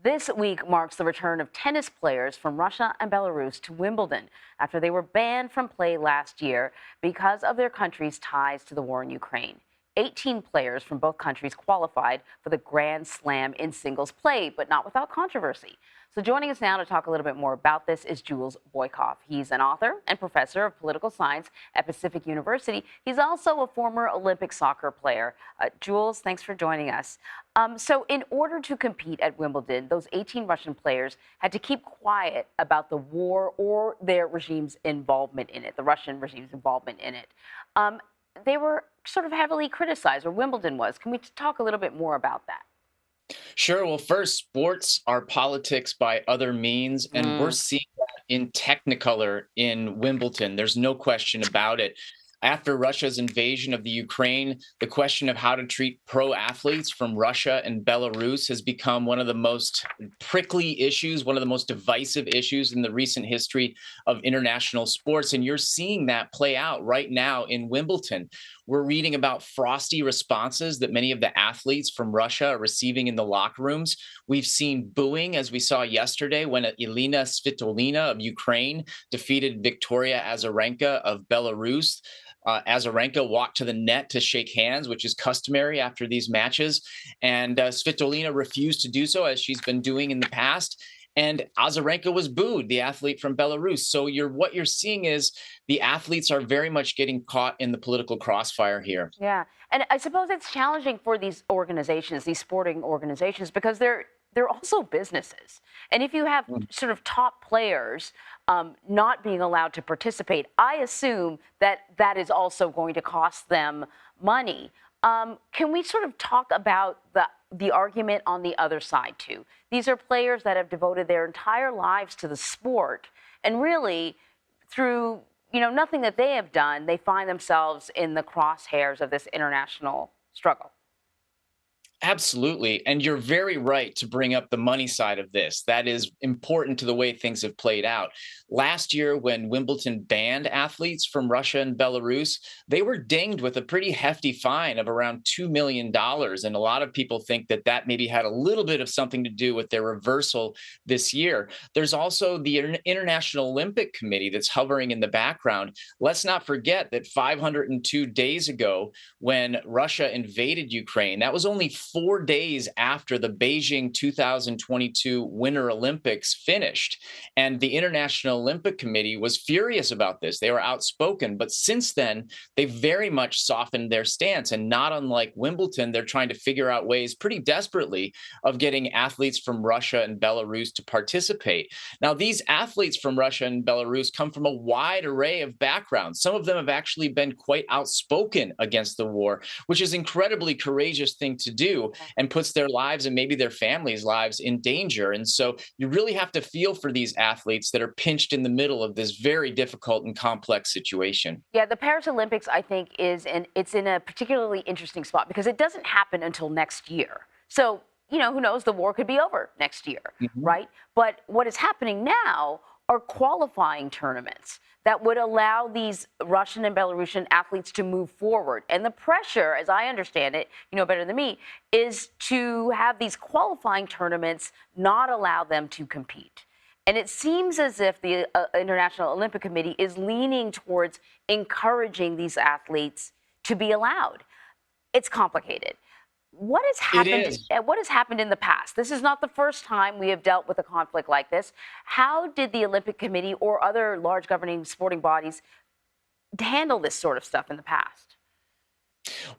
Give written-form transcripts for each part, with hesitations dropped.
This week marks the return of tennis players from Russia and Belarus to Wimbledon after they were banned from play last year because of their country's ties to the war in Ukraine. 18 players from both countries qualified for the Grand Slam in singles play, but not without controversy. So joining us now to talk a little bit more about this is Jules Boykoff. He's an author and professor of political science at Pacific University. He's also a former Olympic soccer player. Jules, thanks for joining us. So in order to compete at Wimbledon, those 18 Russian players had to keep quiet about the war or their regime's involvement in it, the Russian regime's involvement in it. They were sort of heavily criticized, or Wimbledon was. Can we talk a little bit more about that? Sure. Well, first, sports are politics by other means, and we're Mm. seeing that in Technicolor in Wimbledon. There's no question about it. After Russia's invasion of the Ukraine, the question of how to treat pro athletes from Russia and Belarus has become one of the most prickly issues, one of the most divisive issues in the recent history of international sports. And you're seeing that play out right now in Wimbledon. We're reading about frosty responses that many of the athletes from Russia are receiving in the locker rooms. We've seen booing, as we saw yesterday, when Elena Svitolina of Ukraine defeated Victoria Azarenka of Belarus. Azarenka walked to the net to shake hands, which is customary after these matches. And Svitolina refused to do so, as she's been doing in the past. And Azarenka was booed, the athlete from Belarus. So what you're seeing is the athletes are very much getting caught in the political crossfire here. Yeah, and I suppose it's challenging for these organizations, these sporting organizations, because they're also businesses. And if you have sort of top players not being allowed to participate, I assume that that is also going to cost them money. Can we sort of talk about the argument on the other side too? These are players that have devoted their entire lives to the sport, and really, through nothing that they have done, they find themselves in the crosshairs of this international struggle. Absolutely. And you're very right to bring up the money side of this. That is important to the way things have played out. Last year, when Wimbledon banned athletes from Russia and Belarus, they were dinged with a pretty hefty fine of around $2 million. And a lot of people think that that maybe had a little bit of something to do with their reversal this year. There's also the International Olympic Committee that's hovering in the background. Let's not forget that 502 days ago, when Russia invaded Ukraine, that was only 4 days after the Beijing 2022 Winter Olympics finished. And the International Olympic Committee was furious about this. They were outspoken. But since then, they've very much softened their stance. And not unlike Wimbledon, they're trying to figure out ways pretty desperately of getting athletes from Russia and Belarus to participate. Now, these athletes from Russia and Belarus come from a wide array of backgrounds. Some of them have actually been quite outspoken against the war, which is an incredibly courageous thing to do, and puts their lives and maybe their families' lives in danger. And so you really have to feel for these athletes that are pinched in the middle of this very difficult and complex situation. Yeah, the Paris Olympics, I think, it's in a particularly interesting spot because it doesn't happen until next year. So, who knows, the war could be over next year, right? But what is happening now are qualifying tournaments that would allow these Russian and Belarusian athletes to move forward. And the pressure, as I understand it, better than me, is to have these qualifying tournaments not allow them to compete. And it seems as if the International Olympic Committee is leaning towards encouraging these athletes to be allowed. It's complicated. What has It happened? is. What has happened in the past? This is not the first time we have dealt with a conflict like this. How did the Olympic Committee or other large governing sporting bodies handle this sort of stuff in the past?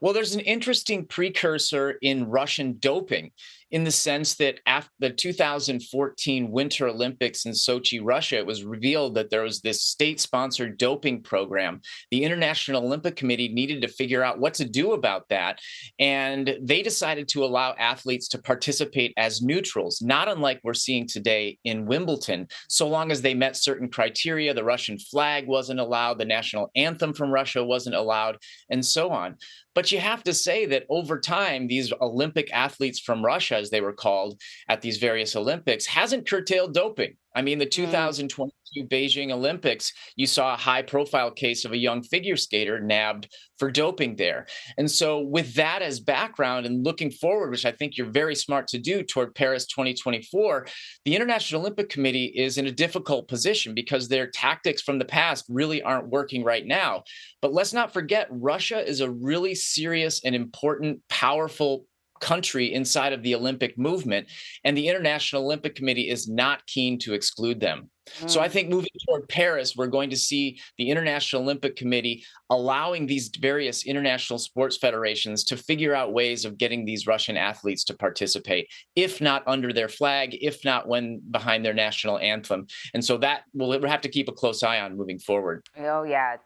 Well, there's an interesting precursor in Russian doping, in the sense that after the 2014 Winter Olympics in Sochi, Russia, it was revealed that there was this state-sponsored doping program. The International Olympic Committee needed to figure out what to do about that, and they decided to allow athletes to participate as neutrals, not unlike we're seeing today in Wimbledon, so long as they met certain criteria. The Russian flag wasn't allowed, the national anthem from Russia wasn't allowed, and so on. But you have to say that over time, these Olympic athletes from Russia, as they were called at these various Olympics, hasn't curtailed doping. I mean, the Mm. 2022 Beijing Olympics, you saw a high profile case of a young figure skater nabbed for doping there. And so, with that as background and looking forward, which I think you're very smart to do toward Paris 2024, the International Olympic Committee is in a difficult position because their tactics from the past really aren't working right now. But let's not forget, Russia is a really serious and important, powerful country inside of the Olympic movement, and the International Olympic Committee is not keen to exclude them. So I Mm. think moving toward Paris, we're going to see the International Olympic Committee allowing these various international sports federations to figure out ways of getting these Russian athletes to participate, if not under their flag, if not when behind their national anthem. And so that we'll have to keep a close eye on moving forward. Oh, yeah.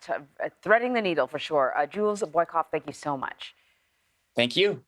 Threading the needle for sure. Jules Boykoff, thank you so much. Thank you.